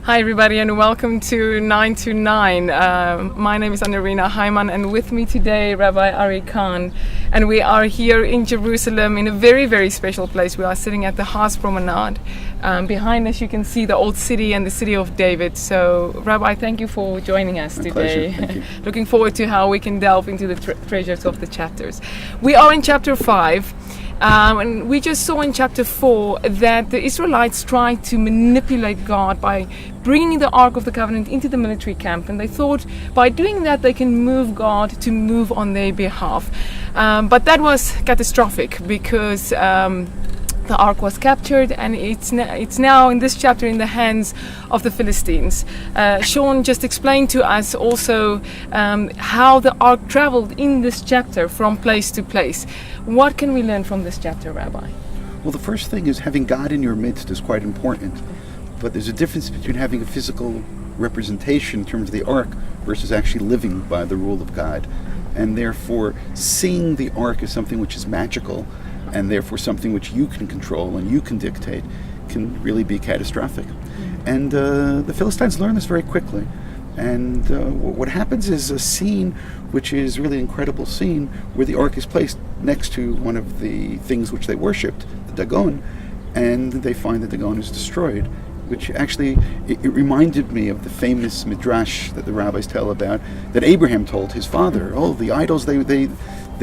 Hi everybody and welcome to 9 to 9. My name is Anarina Hyman and with me today Rabbi Ari Kahn, and we are here in Jerusalem in a very, very special place. We are sitting at the Haas Promenade. Behind us you can see the old city and the city of David. So Rabbi, thank you for joining us today. Pleasure. Thank you. Looking forward to how we can delve into the treasures of the chapters. We are in chapter 5. And we just saw in chapter 4 that the Israelites tried to manipulate God by bringing the Ark of the Covenant into the military camp, and they thought by doing that they can move God to move on their behalf. But that was catastrophic because the Ark was captured and it's now in this chapter in the hands of the Philistines. Sean just explained to us also how the Ark traveled in this chapter from place to place. What can we learn from this chapter, Rabbi? Well, the first thing is having God in your midst is quite important. But there's a difference between having a physical representation in terms of the Ark versus actually living by the rule of God. And therefore, seeing the Ark as something which is magical and therefore something which you can control and you can dictate can really be catastrophic. And the Philistines learn this very quickly. And what happens is a scene which is really an incredible scene where the Ark is placed next to one of the things which they worshipped, the Dagon, and they find the Dagon is destroyed, which actually, it reminded me of the famous midrash that the rabbis tell about, that Abraham told his father. Oh, the idols, they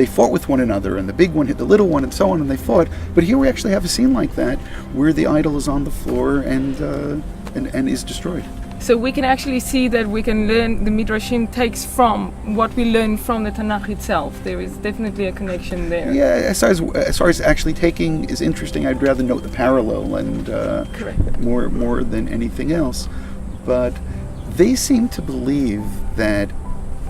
fought with one another, and the big one hit the little one, and so on, and they fought. But here we actually have a scene like that, where the idol is on the floor and is destroyed. So we can actually see that we can learn, the Midrashim takes from what we learn from the Tanakh itself. There is definitely a connection there. Yeah, as far as actually taking is interesting, I'd rather note the parallel and Correct. more than anything else. But they seem to believe that,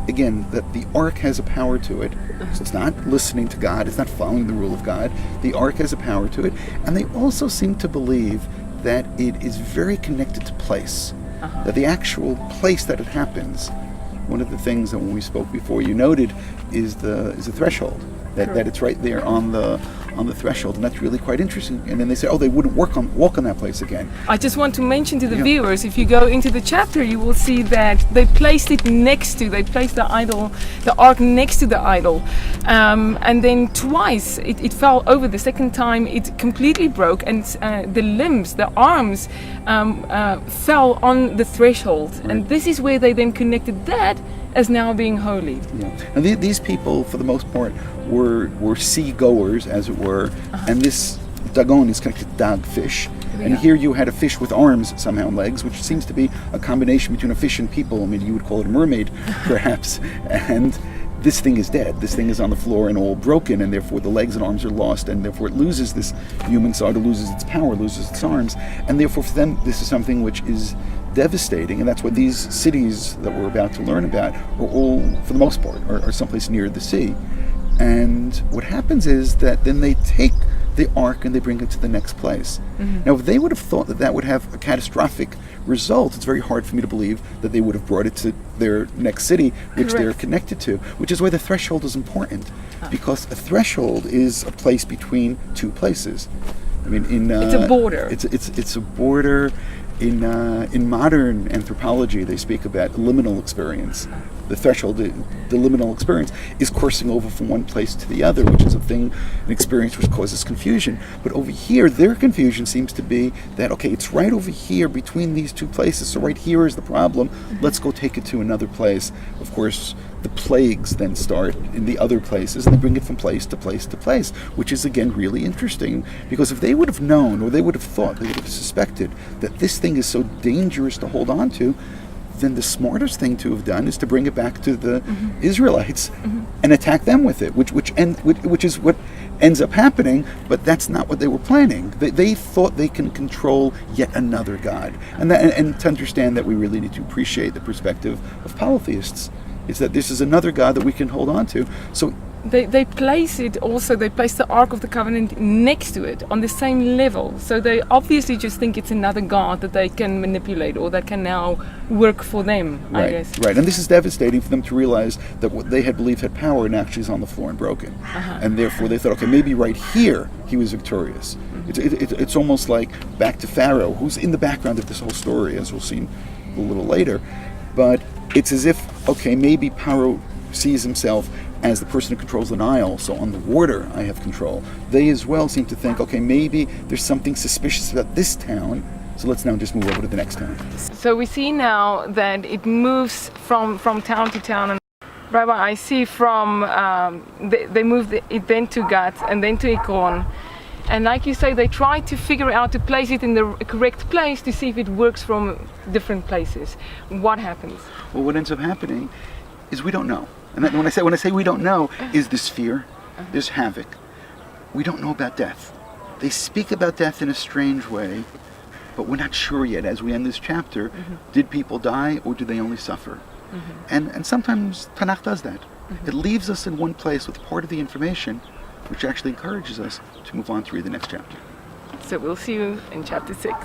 again, that the Ark has a power to it. So it's not listening to God, it's not following the rule of God. The Ark has a power to it. And they also seem to believe that it is very connected to place. That the actual place that it happens, one of the things that when we spoke before you noted is the threshold. That it's right there on the threshold, and that's really quite interesting. And then they say, oh, they wouldn't walk on that place again. I just want to mention to the viewers, if you go into the chapter, you will see that they placed it they placed the idol, the Ark next to the idol, and then twice it fell over. The second time it completely broke, and the limbs, the arms, fell on the threshold, right. And this is where they then connected that as now being holy. Yeah. And these people, for the most part, were sea-goers, as it were, and this Dagon is connected to dag, fish. Yeah. And here you had a fish with arms, somehow, and legs, which seems to be a combination between a fish and people. I mean, you would call it a mermaid, perhaps. And this thing is dead. This thing is on the floor and all broken, and therefore the legs and arms are lost, and therefore it loses this human side, it loses its power, loses its arms, and therefore for them this is something which is devastating. And that's what these cities that we're about to learn about are all, for the most part, are someplace near the sea. And what happens is that then they take the Ark and they bring it to the next place. Now, if they would have thought that that would have a catastrophic result, it's very hard for me to believe that they would have brought it to their next city, which Correct. they're connected to, which is why the threshold is important, because a threshold is a place between two places. I mean, it's a border. It's a border. In modern anthropology, they speak about liminal experience. The threshold, the liminal experience, is coursing over from one place to the other, which is an experience which causes confusion. But over here, their confusion seems to be that, okay, it's right over here between these two places, so right here is the problem, let's go take it to another place. Of course, the plagues then start in the other places, and they bring it from place to place to place, which is, again, really interesting, because if they would have known, or they would have thought, they would have suspected that this thing is so dangerous to hold on to, then the smartest thing to have done is to bring it back to the Israelites and attack them with it, which is what ends up happening, but that's not what they were planning. They thought they can control yet another God. And to understand that, we really need to appreciate the perspective of polytheists, is that this is another God that we can hold on to. So they place the Ark of the Covenant next to it on the same level. So they obviously just think it's another god that they can manipulate or that can now work for them, I guess. Right, and this is devastating for them to realize that what they had believed had power and actually is on the floor and broken. And therefore they thought, okay, maybe right here he was victorious. It's almost like back to Pharaoh, who's in the background of this whole story, as we'll see a little later. But it's as if, okay, maybe Pharaoh sees himself as the person who controls the Nile, so on the water I have control. They as well seem to think, okay, maybe there's something suspicious about this town, so let's now just move over to the next town. So we see now that it moves from town to town. And Rabbi, I see from, they moved it then to Gat and then to Ekron. And like you say, they try to figure out to place it in the correct place to see if it works from different places. What happens? Well, what ends up happening is we don't know. And when I say we don't know, is this fear, there's havoc. We don't know about death. They speak about death in a strange way, but we're not sure yet as we end this chapter. Did people die or did they only suffer? And sometimes Tanakh does that. It leaves us in one place with part of the information, which actually encourages us to move on to read the next chapter. So we'll see you in chapter 6.